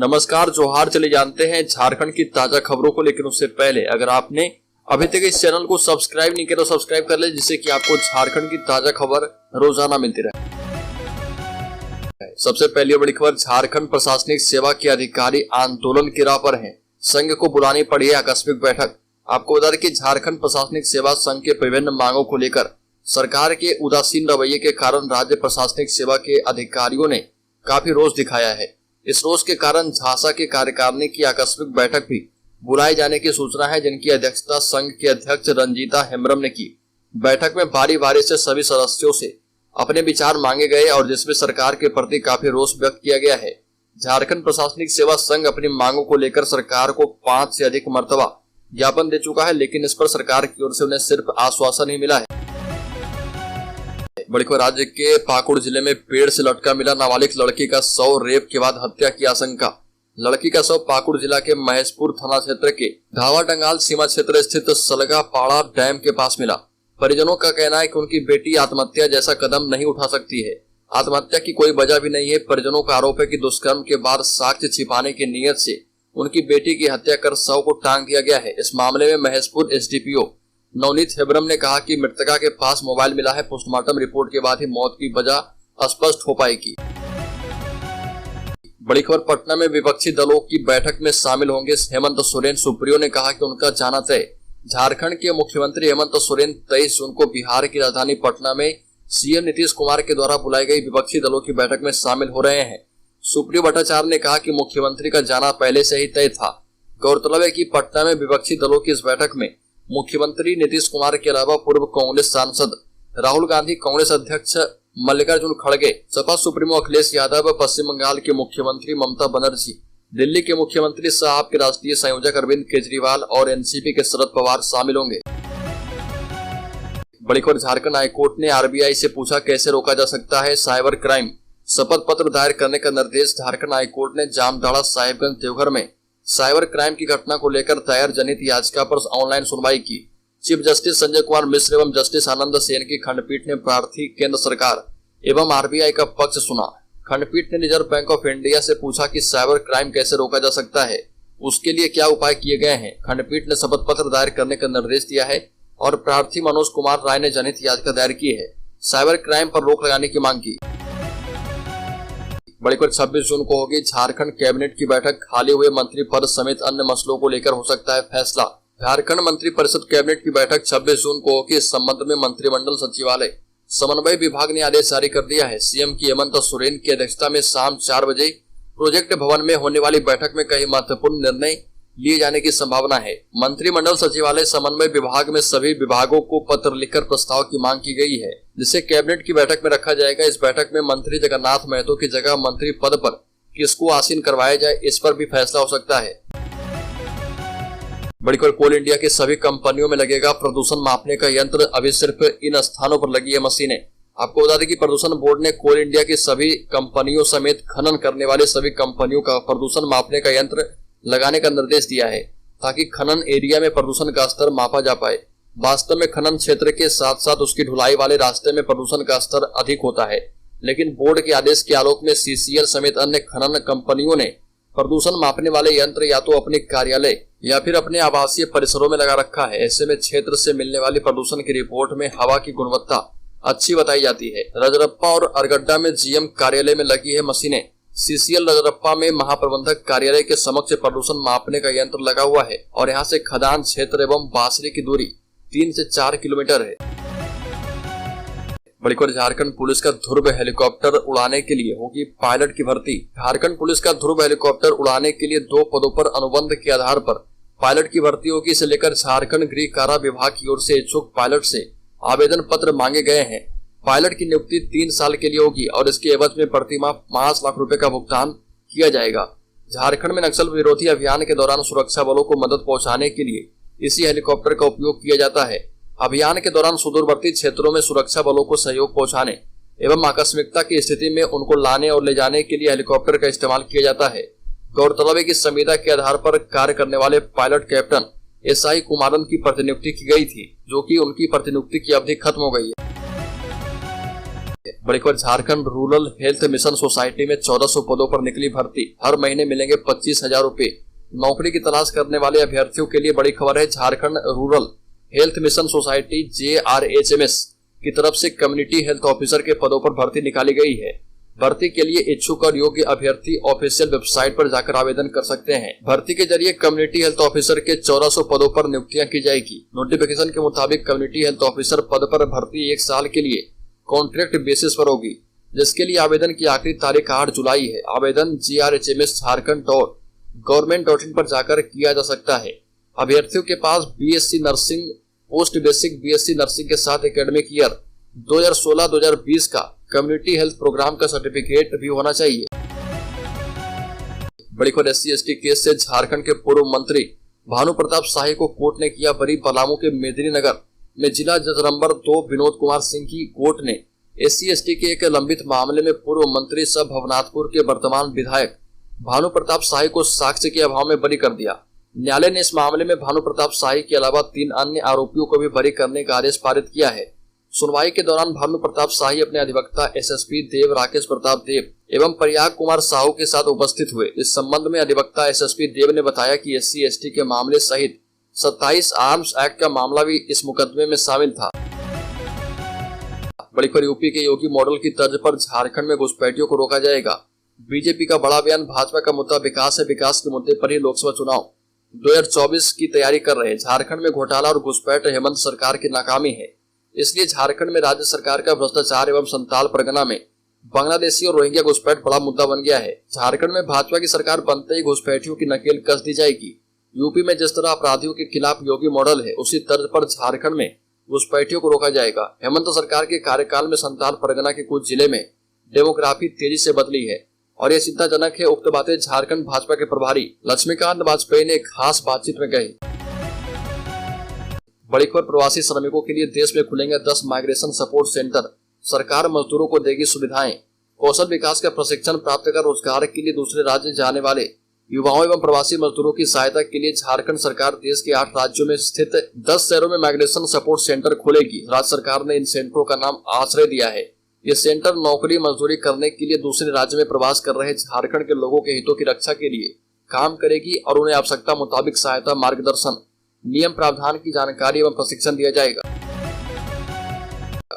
नमस्कार, जोहार। चले जानते हैं झारखंड की ताजा खबरों को, लेकिन उससे पहले अगर आपने अभी तक इस चैनल को सब्सक्राइब नहीं किया तो सब्सक्राइब कर ले, जिससे कि आपको झारखंड की ताजा खबर रोजाना मिलती रहे। सबसे पहली बड़ी खबर, झारखंड प्रशासनिक सेवा के अधिकारी आंदोलन की राह पर हैं। संघ को बुलानी पड़ी है आकस्मिक बैठक। आपको बता दें कि झारखंड प्रशासनिक सेवा संघ के विभिन्न मांगों को लेकर सरकार के उदासीन रवैये के कारण राज्य प्रशासनिक सेवा के अधिकारियों ने काफी रोष दिखाया है। इस रोष के कारण झासा के कार्यकारिणी की आकस्मिक बैठक भी बुलाए जाने की सूचना है, जिनकी अध्यक्षता संघ के अध्यक्ष रंजीता हेम्ब्रम ने की। बैठक में बारी बारी से सभी सदस्यों से अपने विचार मांगे गए और जिसमें सरकार के प्रति काफी रोष व्यक्त किया गया है। झारखंड प्रशासनिक सेवा संघ अपनी मांगों को लेकर सरकार को 5 से अधिक मर्तबा ज्ञापन दे चुका है, लेकिन इस पर सरकार की ओर से उन्हें सिर्फ आश्वासन ही मिला है। बड़ी खबर, राज्य के पाकुड़ जिले में पेड़ से लटका मिला नाबालिग लड़की का शव, रेप के बाद हत्या की आशंका। लड़की का शव पाकुड़ जिला के महेशपुर थाना क्षेत्र के धावा टंगाल सीमा क्षेत्र स्थित सलगा पाड़ा डैम के पास मिला। परिजनों का कहना है कि उनकी बेटी आत्महत्या जैसा कदम नहीं उठा सकती है। आत्महत्या की कोई वजह भी नहीं है। परिजनों का आरोप है कि दुष्कर्म के बाद साक्ष्य छिपाने की नीयत से उनकी बेटी की हत्या कर शव को टांग दिया गया है। इस मामले में महेशपुर एसडीपीओ नवनीत हेम्ब्रम ने कहा कि मृतका के पास मोबाइल मिला है। पोस्टमार्टम रिपोर्ट के बाद ही मौत की वजह स्पष्ट हो पाएगी। बड़ी खबर, पटना में विपक्षी दलों की बैठक में शामिल होंगे हेमंत सोरेन। सुप्रियो ने कहा कि उनका जाना तय। झारखंड के मुख्यमंत्री हेमंत सोरेन 23 जून को बिहार की राजधानी पटना में सीएम नीतीश कुमार के द्वारा बुलाई गई विपक्षी दलों की बैठक में शामिल हो रहे हैं। सुप्रियो भट्टाचार्य ने कहा कि मुख्यमंत्री का जाना पहले से ही तय था। गौरतलब है कि पटना में विपक्षी दलों की इस बैठक में मुख्यमंत्री नीतीश कुमार के अलावा पूर्व कांग्रेस सांसद राहुल गांधी, कांग्रेस अध्यक्ष मल्लिकार्जुन खड़गे, सपा सुप्रीमो अखिलेश यादव, पश्चिम बंगाल के मुख्यमंत्री ममता बनर्जी, दिल्ली के मुख्यमंत्री शाह, आपके राष्ट्रीय संयोजक अरविंद केजरीवाल और एनसीपी के शरद पवार शामिल होंगे। बड़ी खबर, झारखंड हाईकोर्ट ने आरबीआई से पूछा कैसे रोका जा सकता है साइबर क्राइम। शपथ पत्र दायर करने का निर्देश। झारखंड हाईकोर्ट ने जामताड़ा, साहिबगंज, देवघर में साइबर क्राइम की घटना को लेकर दायर जनहित याचिका पर ऑनलाइन सुनवाई की। चीफ जस्टिस संजय कुमार मिश्र एवं जस्टिस आनंद सेन की खंडपीठ ने प्रार्थी केंद्र सरकार एवं आरबीआई का पक्ष सुना। खंडपीठ ने रिजर्व बैंक ऑफ इंडिया से पूछा कि साइबर क्राइम कैसे रोका जा सकता है, उसके लिए क्या उपाय किए गए हैं। खंडपीठ ने शपथ पत्र दायर करने का निर्देश दिया है और प्रार्थी मनोज कुमार राय ने जनहित याचिका दायर की है। साइबर क्राइम पर रोक लगाने की मांग की। बड़ी खबर, 26 जून को होगी झारखंड कैबिनेट की बैठक। खाली हुए मंत्री पद समेत अन्य मसलों को लेकर हो सकता है फैसला। झारखंड मंत्री परिषद कैबिनेट की बैठक 26 जून को होगी। इस संबंध में मंत्रिमंडल सचिवालय समन्वय विभाग ने आदेश जारी कर दिया है। सीएम की हेमंत सोरेन की अध्यक्षता में शाम 4 बजे प्रोजेक्ट भवन में होने वाली बैठक में कई महत्वपूर्ण निर्णय लिए जाने की संभावना है। मंत्रिमंडल सचिवालय समन्वय विभाग में सभी विभागों को पत्र लिखकर प्रस्ताव की मांग की गई है, जिसे कैबिनेट की बैठक में रखा जाएगा। इस बैठक में मंत्री जगन्नाथ महतो की जगह मंत्री पद पर किसको आसीन करवाया जाए, इस पर भी फैसला हो सकता है। बड़ी खबर, कोल इंडिया की सभी कंपनियों में लगेगा प्रदूषण मापने का यंत्र। अभी सिर्फ इन स्थानों पर लगी है मशीनें। आपको बता दें कि प्रदूषण बोर्ड ने कोल इंडिया की सभी कंपनियों समेत खनन करने वाले सभी कंपनियों का प्रदूषण मापने का यंत्र लगाने का निर्देश दिया है, ताकि खनन एरिया में प्रदूषण का स्तर मापा जा पाए। वास्तव में खनन क्षेत्र के साथ साथ उसकी ढुलाई वाले रास्ते में प्रदूषण का स्तर अधिक होता है, लेकिन बोर्ड के आदेश के आलोक में सीसीएल समेत अन्य खनन कंपनियों ने प्रदूषण मापने वाले यंत्र या तो अपने कार्यालय या फिर अपने आवासीय परिसरों में लगा रखा है। ऐसे में क्षेत्र से मिलने वाली प्रदूषण की रिपोर्ट में हवा की गुणवत्ता अच्छी बताई जाती है। रजरप्पा और अरगड्डा में जीएम कार्यालय में लगी है मशीनें। सीसीएल रजरप्पा में महाप्रबंधक कार्यालय के समक्ष प्रदूषण मापने का यंत्र लगा हुआ है और यहाँ से खदान क्षेत्र एवं बासरी की दूरी 3 से 4 किलोमीटर है। बड़ी खबर, झारखंड पुलिस का ध्रुव हेलीकॉप्टर उड़ाने के लिए होगी पायलट की भर्ती। झारखंड पुलिस का ध्रुव हेलीकॉप्टर उड़ाने के लिए 2 पदों पर अनुबंध के आधार पर पायलट की भर्ती होगी। इसे लेकर झारखंड गृह कारा विभाग की ओर से इच्छुक पायलट से आवेदन पत्र मांगे गए हैं। पायलट की नियुक्ति 3 साल के लिए होगी और इसके एवज में प्रतिमाह 5 लाख रुपए का भुगतान किया जाएगा। झारखंड में नक्सल विरोधी अभियान के दौरान सुरक्षा बलों को मदद पहुंचाने के लिए इसी हेलीकॉप्टर का उपयोग किया जाता है। अभियान के दौरान सुदूरवर्ती क्षेत्रों में सुरक्षा बलों को सहयोग पहुंचाने एवं आकस्मिकता की स्थिति में उनको लाने और ले जाने के लिए हेलीकॉप्टर का इस्तेमाल किया जाता है। गौरतलब है कि संविदा के आधार पर कार्य करने वाले पायलट कैप्टन एसआई कुमारन की प्रतिनियुक्ति की गई थी, जो कि उनकी प्रतिनियुक्ति की अवधि खत्म हो गई है। बड़ी खबर, Jharkhand rural health mission society में 1400 पदों पर निकली भर्ती, हर महीने मिलेंगे 25,000 रुपए। नौकरी की तलाश करने वाले अभ्यर्थियों के लिए बड़ी खबर है। Jharkhand rural health mission society JRHMS की तरफ से कम्युनिटी हेल्थ ऑफिसर के पदों पर भर्ती निकाली गई है। भर्ती के लिए इच्छुक और योग्य अभ्यर्थी ऑफिशियल वेबसाइट पर जाकर आवेदन कर सकते हैं। भर्ती के जरिए कम्युनिटी हेल्थ ऑफिसर के 1400 पदों पर नियुक्तियां की जाएगी। नोटिफिकेशन के मुताबिक कम्युनिटी हेल्थ ऑफिसर पद पर भर्ती 1 साल के लिए कॉन्ट्रैक्ट बेसिस पर होगी, जिसके लिए आवेदन की आखिरी तारीख 8 जुलाई है। आवेदन JRHMS Jharkhand.government.in पर जाकर किया जा सकता है। अभ्यर्थियों के पास BSc nursing, post basic BSc nursing के साथ एकेडमिक ईयर 2016-2020 का कम्युनिटी हेल्थ प्रोग्राम का सर्टिफिकेट भी होना चाहिए। बड़ी खबर, SC/ST केस से झारखंड के पूर्व मंत्री भानु प्रताप शाही को कोर्ट ने किया बरी। पलामू के मेदिनीनगर में जिला जज नंबर 2 विनोद कुमार सिंह की कोर्ट ने SC/ST के एक लंबित मामले में पूर्व मंत्री सह भवनाथपुर के वर्तमान विधायक भानु प्रताप शाही को साक्ष्य के अभाव में बरी कर दिया। न्यायालय ने इस मामले में भानु प्रताप शाही के अलावा 3 अन्य आरोपियों को भी बरी करने का आदेश पारित किया है। सुनवाई के दौरान भानु प्रताप शाही अपने अधिवक्ता SSP देव राकेश प्रताप देव एवं प्रयाग कुमार साहू के साथ उपस्थित हुए। इस संबंध में अधिवक्ता SSP देव ने बताया कि SC/ST के मामले सहित 27 आर्म्स एक्ट का मामला भी इस मुकदमे में शामिल था। बड़ी खबर, यूपी के योगी मॉडल की तर्ज पर झारखंड में घुसपैठियों को रोका जाएगा। बीजेपी का बड़ा बयान, भाजपा का मुद्दा विकास है, विकास के मुद्दे पर ही लोकसभा चुनाव 2024 की तैयारी कर रहे। झारखंड में घोटाला और घुसपैठ हेमंत सरकार की नाकामी है, इसलिए झारखंड में राज्य सरकार का भ्रष्टाचार एवं संताल परगना में बांग्लादेशी और रोहिंग्या घुसपैठ बड़ा मुद्दा बन गया है। झारखंड में भाजपा की सरकार बनते ही घुसपैठियों की नकेल कस दी जाएगी। यूपी में जिस तरह अपराधियों के खिलाफ योगी मॉडल है, उसी तर्ज पर झारखंड में घुसपैठियों को रोका जाएगा। हेमंत सरकार के कार्यकाल में संताल परगना के कुछ जिले में डेमोग्राफी तेजी से बदली है और यह चिंताजनक है। उक्त बातें झारखंड भाजपा के प्रभारी लक्ष्मीकांत वाजपेयी ने एक खास बातचीत में कही। बड़ी खबर, प्रवासी श्रमिकों के लिए देश में खुलेंगे 10 माइग्रेशन सपोर्ट सेंटर। सरकार मजदूरों को देगी सुविधाएं। कौशल विकास का प्रशिक्षण प्राप्त कर रोजगार के लिए दूसरे राज्य जाने वाले युवाओं एवं प्रवासी मजदूरों की सहायता के लिए झारखंड सरकार देश के 8 राज्यों में स्थित 10 शहरों में माइग्रेशन सपोर्ट सेंटर खोलेगी। राज्य सरकार ने इन सेंटरों का नाम आश्रय दिया है। ये सेंटर नौकरी मजदूरी करने के लिए दूसरे राज्य में प्रवास कर रहे झारखंड के लोगों के हितों की रक्षा के लिए काम करेगी और उन्हें आवश्यकता मुताबिक सहायता, मार्गदर्शन, नियम प्रावधान की जानकारी एवं प्रशिक्षण दिया जाएगा।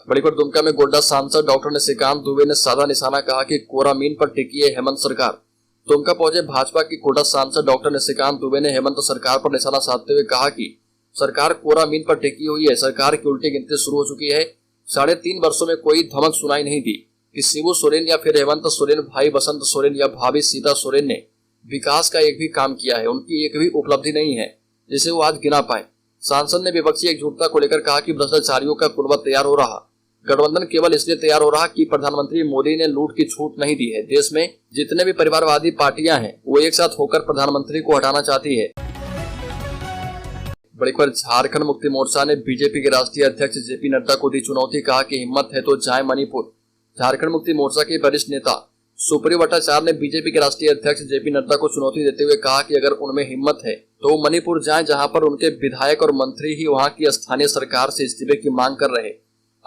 बड़ी खबर, दुमका में गोड्डा सांसद डॉक्टर निशिकांत दुबे ने साधा निशाना कहा कि कोरामीन पर टिकी है हेमंत सरकार। दुमका पहुंचे भाजपा की गोड्डा सांसद डॉक्टर निशिकांत दुबे ने हेमंत सरकार पर निशाना साधते हुए कहा कि सरकार कोरामीन पर टिकी हुई है। सरकार की उल्टी गिनती शुरू हो चुकी है। 3.5 वर्षों में कोई धमक सुनाई नहीं दी कि शिबू सोरेन या फिर हेमंत सोरेन, भाई बसंत सोरेन या भाभी सीता सोरेन ने विकास का एक भी काम किया है। उनकी एक भी उपलब्धि नहीं है जिसे वो आज गिना पाए। सांसद ने विपक्षी एकजुटता को लेकर कहा कि भ्रष्टाचारियों का कुनबा तैयार हो रहा। गठबंधन केवल इसलिए तैयार हो रहा कि प्रधानमंत्री मोदी ने लूट की छूट नहीं दी है। देश में जितने भी परिवारवादी पार्टियां हैं वो एक साथ होकर प्रधानमंत्री को हटाना चाहती है। बड़ी खबर, झारखंड मुक्ति मोर्चा ने बीजेपी के राष्ट्रीय अध्यक्ष JP नड्डा को दी चुनौती, कहा कि हिम्मत है तो जाए मणिपुर। झारखंड मुक्ति मोर्चा के वरिष्ठ नेता सुप्रियो भट्टाचार्य ने बीजेपी के राष्ट्रीय अध्यक्ष JP नड्डा को चुनौती देते हुए कहा कि अगर उनमें हिम्मत है तो वो मणिपुर जाएं, जहां पर उनके विधायक और मंत्री ही वहां की स्थानीय सरकार से इस्तीफे की मांग कर रहे।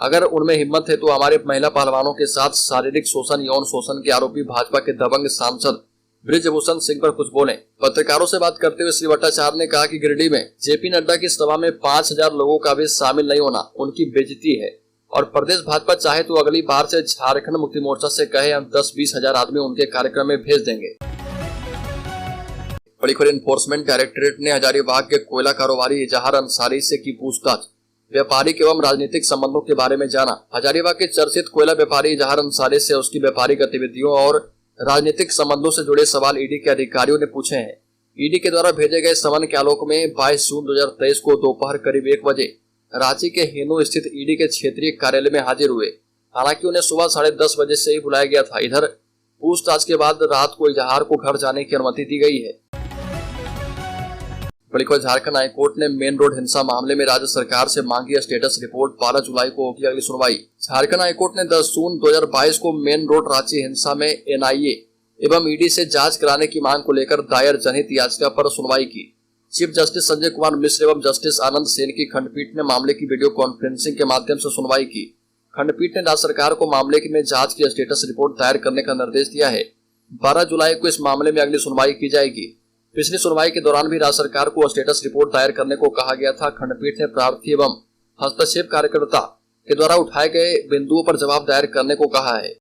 अगर उनमें हिम्मत है तो हमारे महिला पहलवानों के साथ शारीरिक शोषण, यौन शोषण के आरोपी भाजपा के दबंग सांसद बृजभूषण सिंह पर कुछ बोले। पत्रकारों से बात करते हुए श्री भट्टाचार्य ने कहा कि गिरिडीह में JP नड्डा की सभा में 5000 लोगों का भी शामिल नहीं होना उनकी बेइज्जती है और प्रदेश भाजपा चाहे तो अगली बार से झारखंड मुक्ति मोर्चा से कहे हम 10-20 हजार आदमी उनके कार्यक्रम में भेज देंगे। बड़ी खबर, एनफोर्समेंट डायरेक्टरेट ने हजारीबाग के कोयला कारोबारी इजहार अंसारी से की पूछताछ। व्यापारिक एवं राजनीतिक संबंधों के बारे में जाना। हजारीबाग के चर्चित कोयला व्यापारी इजहार अंसारी से उसकी व्यापारिक गतिविधियों और राजनीतिक संबंधों से जुड़े सवाल ईडी के अधिकारियों ने पूछे हैं। ईडी के द्वारा भेजे गए समन के आलोक में 22 जून 2023 को दोपहर करीब 1 बजे रांची के हेनू स्थित ईडी के क्षेत्रीय कार्यालय में हाजिर हुए। हालांकि उन्हें सुबह 10:30 बजे से ही बुलाया गया था। इधर पूछताछ के बाद रात को इजहार को घर जाने की अनुमति दी गई है। बड़ी खबर, झारखंड हाईकोर्ट ने मेन रोड हिंसा मामले में राज्य सरकार से मांगी स्टेटस रिपोर्ट। 12 जुलाई को होगी अगली सुनवाई। झारखंड हाईकोर्ट ने 10 जून 2022 को मेन रोड रांची हिंसा में NIA एवं ईडी से जांच कराने की मांग को लेकर दायर जनहित याचिका पर सुनवाई की। चीफ जस्टिस संजय कुमार मिश्र एवं जस्टिस आनंद सेन की खंडपीठ ने मामले की वीडियो कॉन्फ्रेंसिंग के माध्यम से सुनवाई की। खंडपीठ ने राज्य सरकार को मामले में जांच की स्टेटस रिपोर्ट दायर करने का निर्देश दिया है। 12 जुलाई को इस मामले में अगली सुनवाई की जाएगी। पिछली सुनवाई के दौरान भी राज्य सरकार को स्टेटस रिपोर्ट दायर करने को कहा गया था। खंडपीठ ने प्रार्थी एवं हस्तक्षेप कार्यकर्ता के द्वारा उठाए गए बिंदुओं पर जवाब दायर करने को कहा है।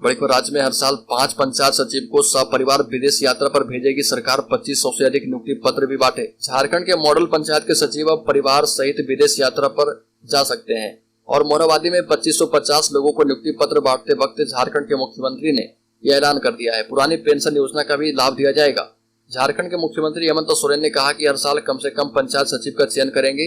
बड़ी खबर, राज्य में हर साल 5 पंचायत सचिव को सपरिवार विदेश यात्रा पर भेजेगी सरकार। 2500 से अधिक नियुक्ति पत्र भी बांटे। झारखंड के मॉडल पंचायत के सचिव अब परिवार सहित विदेश यात्रा पर जा सकते हैं और मोरहाबादी में 2550 लोगों को नियुक्ति पत्र बांटते वक्त झारखंड के मुख्यमंत्री ने यह ऐलान कर दिया है। पुरानी पेंशन योजना का भी लाभ दिया जाएगा। झारखंड के मुख्यमंत्री हेमंत सोरेन ने कहा कि हर साल कम से कम पंचायत सचिव का चयन करेंगे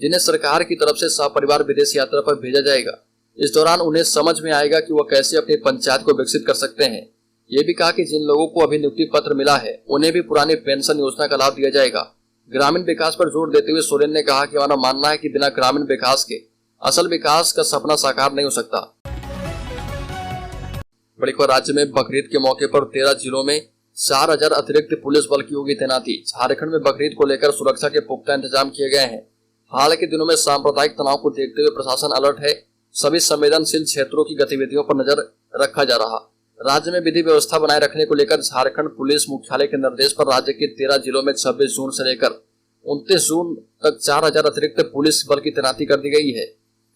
जिन्हें सरकार की तरफ से सपरिवार विदेश यात्रा पर भेजा जाएगा। इस दौरान उन्हें समझ में आएगा कि वह कैसे अपनी पंचायत को विकसित कर सकते हैं। ये भी कहा कि जिन लोगों को अभी नियुक्ति पत्र मिला है उन्हें भी पुरानी पेंशन योजना का लाभ दिया जाएगा। ग्रामीण विकास पर जोर देते हुए सोरेन ने कहा कि हमारा मानना है कि बिना ग्रामीण विकास के असल विकास का सपना साकार नहीं हो सकता। बड़ी खबर, राज्य में बकरीद के मौके पर 13 जिलों में 4000 अतिरिक्त पुलिस बल की होगी तैनाती। झारखंड में बकरीद को लेकर सुरक्षा के पुख्ता इंतजाम किए गए हैं। हाल के दिनों में सांप्रदायिक तनाव को देखते हुए प्रशासन अलर्ट है। सभी संवेदनशील क्षेत्रों की गतिविधियों पर नजर रखा जा रहा। राज्य में विधि व्यवस्था बनाए रखने को लेकर झारखंड पुलिस मुख्यालय के निर्देश पर राज्य के 13 जिलों में 26 जून से लेकर 29 जून तक 4000 अतिरिक्त पुलिस बल की तैनाती कर दी गई है।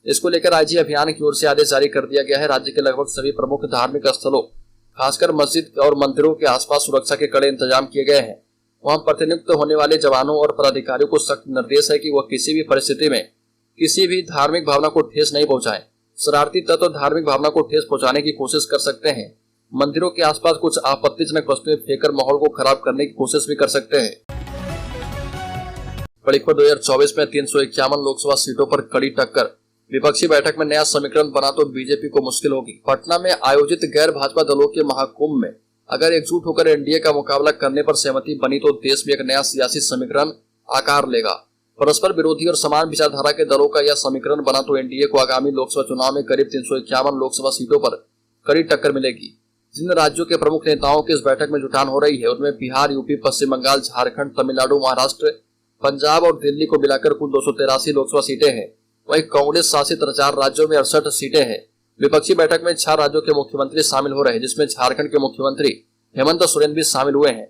इसको लेकर आईजी अभियान की ओर से आदेश जारी कर दिया गया है। राज्य के लगभग सभी प्रमुख धार्मिक स्थलों, खासकर मस्जिद और मंदिरों के आसपास सुरक्षा के कड़े इंतजाम किए गए हैं। वहां प्रतिनियुक्त होने वाले जवानों और पदाधिकारियों को सख्त निर्देश है कि वह किसी भी परिस्थिति में किसी भी धार्मिक भावना को ठेस नहीं पहुंचाएं। शरारती तत्व धार्मिक भावना को ठेस पहुंचाने की कोशिश कर सकते हैं। मंदिरों के आसपास कुछ आपत्तिजनक वस्तुएं फेंककर माहौल को खराब करने की कोशिश भी कर सकते हैं। बड़ी खबर, 2024 में 351 लोकसभा सीटों पर कड़ी टक्कर। विपक्षी बैठक में नया समीकरण बना तो बीजेपी को मुश्किल होगी। पटना में आयोजित गैर भाजपा दलों के महाकुंभ में अगर एकजुट होकर एनडीए का मुकाबला करने पर सहमति बनी तो देश में एक नया सियासी समीकरण आकार लेगा। परस्पर विरोधी और समान विचारधारा के दलों का यह समीकरण बना तो एनडीए को आगामी लोकसभा चुनाव में करीब 351 लोकसभा सीटों पर कड़ी टक्कर मिलेगी। जिन राज्यों के प्रमुख नेताओं की इस बैठक में जुटान हो रही है उनमें बिहार, यूपी, पश्चिम बंगाल, झारखंड, तमिलनाडु, महाराष्ट्र, पंजाब और दिल्ली को मिलाकर कुल 283 लोकसभा सीटें हैं। वहीं कांग्रेस शासित 4 राज्यों में 68 सीटें हैं। विपक्षी बैठक में 6 राज्यों के मुख्यमंत्री शामिल हो रहे हैं, जिसमें झारखंड के मुख्यमंत्री हेमंत सोरेन भी शामिल हुए हैं।